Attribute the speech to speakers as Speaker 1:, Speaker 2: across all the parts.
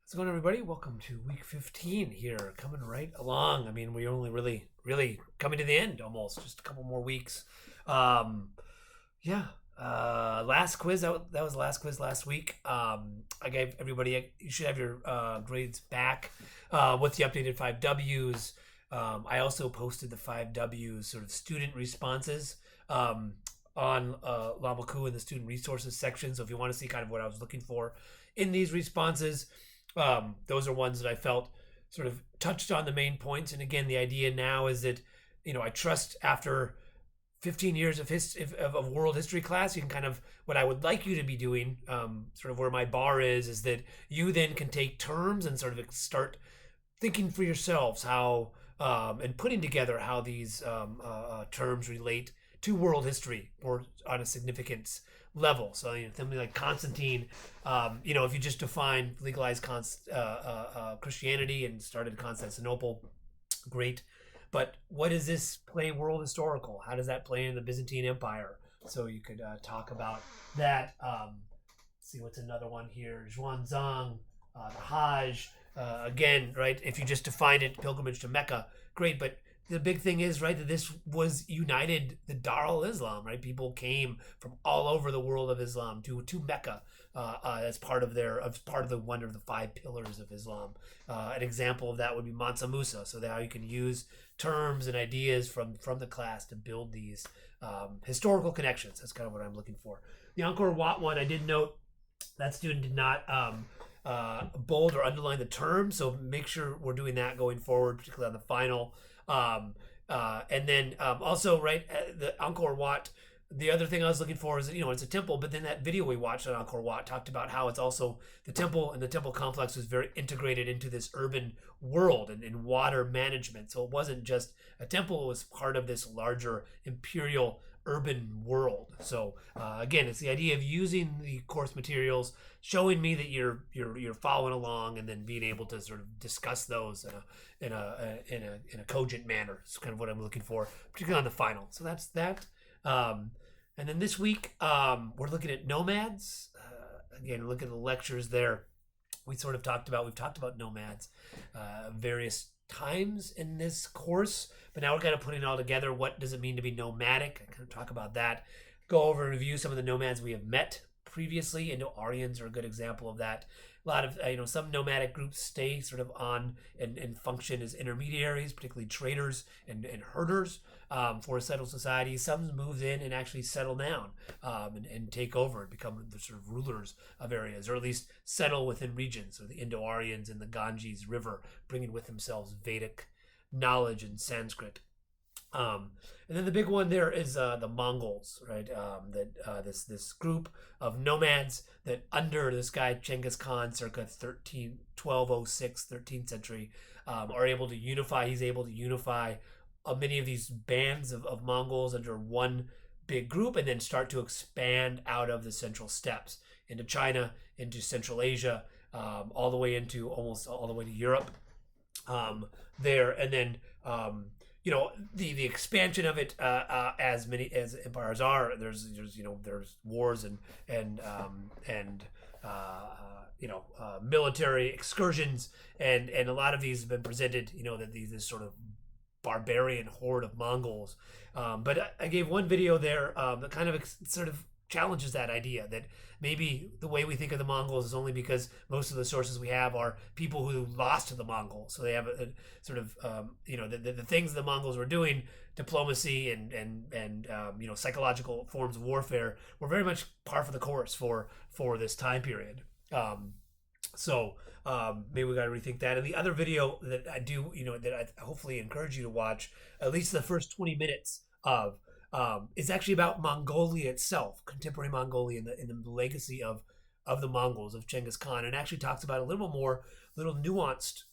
Speaker 1: How's it going, everybody? Welcome to week 15 here, coming right along. I mean, we're only really coming to the end almost, just a couple more weeks. Um, yeah, last quiz, that was the last quiz last week. I gave everybody, you should have your grades back with the updated 5Ws. I also posted the 5Ws sort of student responses on Lamaku in the student resources section. So if you want to see kind of what I was looking for in these responses, those are ones that I felt sort of touched on the main points. And again, the idea now is that, I trust after 15 years of world history class, you can kind of, what I would like you to be doing, sort of where my bar is that you then can take terms and sort of start thinking for yourselves how, and putting together how these terms relate to world history or on a significance level. So, something like Constantine, if you just define legalized Christianity and started Constantinople, great. But what does this play world historical? How does that play in the Byzantine Empire? So you could talk about that. See what's another one here. Zhuangzang, the Hajj. Again, right, if you just define it, pilgrimage to Mecca, great. But the big thing is, right, that this was united the Dar al-Islam, right? People came from all over the world of Islam to Mecca as part of one of the five pillars of Islam. An example of that would be Mansa Musa. So that how you can use terms and ideas from the class to build these historical connections. That's kind of what I'm looking for. The Angkor Wat one, I did note that student did not bold or underline the term, so make sure we're doing that going forward, particularly on the final. And then also, right, the Angkor Wat, the other thing I was looking for is, it's a temple, but then that video we watched on Angkor Wat talked about how it's also the temple, and the temple complex was very integrated into this urban world and water management. So it wasn't just a temple, it was part of this larger imperial urban world. So again, it's the idea of using the course materials, showing me that you're following along, and then being able to sort of discuss those in a cogent manner. It's kind of what I'm looking for, particularly on the final. So that's that. And then this week we're looking at nomads. Again, look at the lectures there. We've talked about nomads various times in this course, but now we're kind of putting it all together. What does it mean to be nomadic? I kind of talk about that, go over and review some of the nomads we have met previously. Indo-Aryans are a good example of that. A lot of some nomadic groups stay sort of on and function as intermediaries, particularly traders and herders for a settled society. Some move in and actually settle down and take over and become the sort of rulers of areas, or at least settle within regions. So the Indo-Aryans in the Ganges River, bringing with themselves Vedic knowledge and Sanskrit. And then the big one there is the Mongols, right? This group of nomads that under this guy Genghis Khan, circa 1206, 13th century, are able to unify. He's able to unify many of these bands of Mongols under one big group, and then start to expand out of the Central Steppes into China, into Central Asia, all the way into almost all the way to Europe. There, and then the expansion of it, as many as empires are, there's wars and military excursions, and a lot of these have been presented, that this sort of barbarian horde of Mongols. But I gave one video there that kind of sort of challenges that idea that maybe the way we think of the Mongols is only because most of the sources we have are people who lost to the Mongols. So they have a sort of, the things the Mongols were doing, diplomacy and psychological forms of warfare, were very much par for the course for this time period. So maybe we got to rethink that. And the other video that I do, that I hopefully encourage you to watch, at least the first 20 minutes of, is actually about Mongolia itself, contemporary Mongolia, and the legacy of the Mongols, of Genghis Khan, and actually talks about a little nuanced,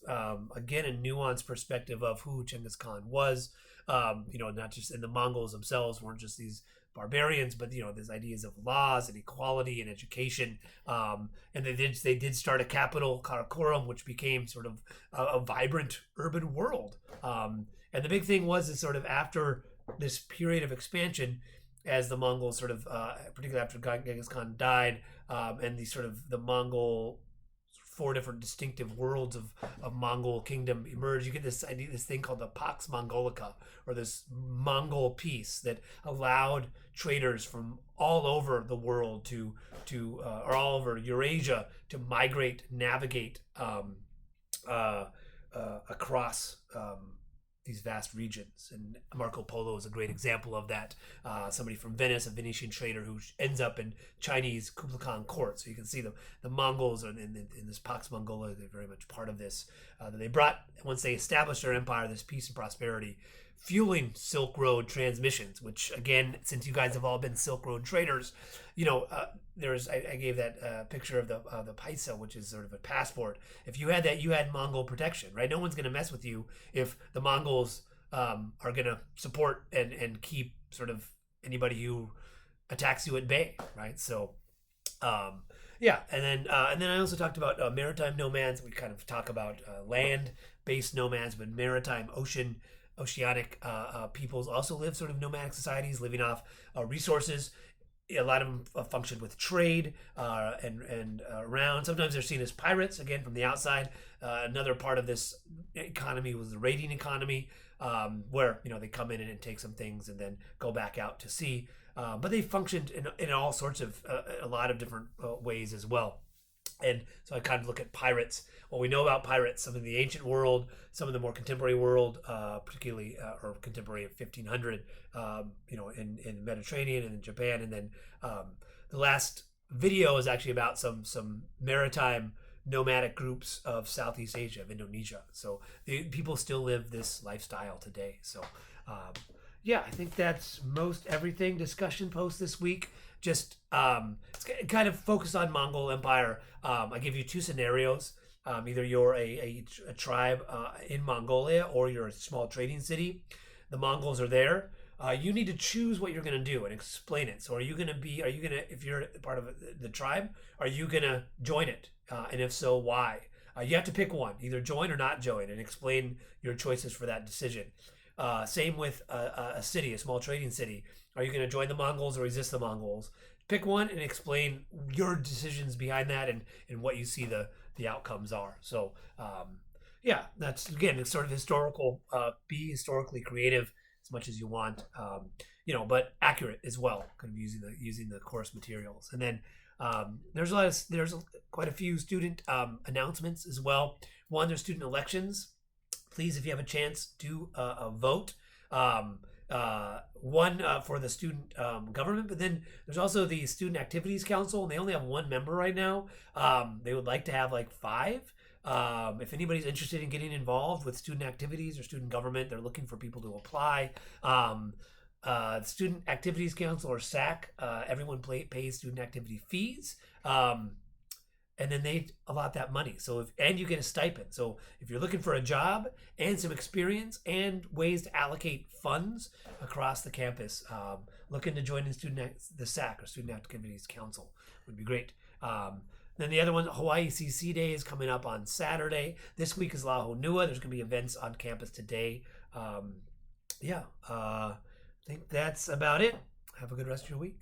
Speaker 1: again, a nuanced perspective of who Genghis Khan was. Not just, and the Mongols themselves weren't just these barbarians, but these ideas of laws and equality and education, and they did start a capital, Karakorum, which became sort of a vibrant urban world. And the big thing is sort of after this period of expansion, as the Mongols particularly after Genghis Khan died, and the Mongol four different distinctive worlds of Mongol kingdom emerge. You get this idea, this thing called the Pax Mongolica, or this Mongol peace that allowed traders from all over the world or all over Eurasia to migrate, navigate uh, across these vast regions. And Marco Polo is a great example of that. Somebody from Venice, a Venetian trader who ends up in Chinese Kublai Khan court. So you can see the Mongols in this Pax Mongolia, they're very much part of this. That they brought, once they established their empire, this peace and prosperity, fueling Silk Road transmissions, which again, since you guys have all been Silk Road traders, I gave that picture of the paisa, which is sort of a passport. If you had that, you had Mongol protection, right? No one's going to mess with you if the Mongols are going to support and keep sort of anybody who attacks you at bay, right? So, yeah, and then I also talked about maritime nomads. We kind of talk about land-based nomads, but maritime, oceanic peoples also live sort of nomadic societies, living off resources. A lot of them function with trade and around. Sometimes they're seen as pirates, again, from the outside. Another part of this economy was the raiding economy, where they come in and take some things and then go back out to sea. But they functioned in all sorts of a lot of different ways as well. And so I kind of look at pirates. What we know about pirates, some of the ancient world, some of the more contemporary world, particularly or contemporary of 1500, in the Mediterranean and in Japan. And then the last video is actually about some maritime nomadic groups of Southeast Asia, of Indonesia. So people still live this lifestyle today. So yeah, I think that's most everything. Discussion post this week. Just it's kind of focused on Mongol Empire. I give you two scenarios. Either you're a tribe in Mongolia or you're a small trading city. The Mongols are there. You need to choose what you're going to do and explain it. So are you going to, if you're part of the tribe, are you going to join it? And if so, why? You have to pick one, either join or not join, and explain your choices for that decision. Same with a city, a small trading city. Are you going to join the Mongols or resist the Mongols? Pick one and explain your decisions behind that and what you see the outcomes are. So, yeah, that's, again, it's sort of historical. Be historically creative as much as you want, but accurate as well, kind of using the course materials. And then there's quite a few student announcements as well. One, there's student elections. Please, if you have a chance, do a vote. One for the student government, but then there's also the Student Activities Council, and they only have one member right now. They would like to have like 5. If anybody's interested in getting involved with student activities or student government, they're looking for people to apply. Student Activities Council, or SAC, everyone pays student activity fees. And then they allot that money. So and you get a stipend. So if you're looking for a job and some experience and ways to allocate funds across the campus, looking to join in the SAC, or Student Activities Council, would be great. Then the other one, Hawaii CC Day, is coming up on Saturday. This week is La Honua. There's going to be events on campus today. I think that's about it. Have a good rest of your week.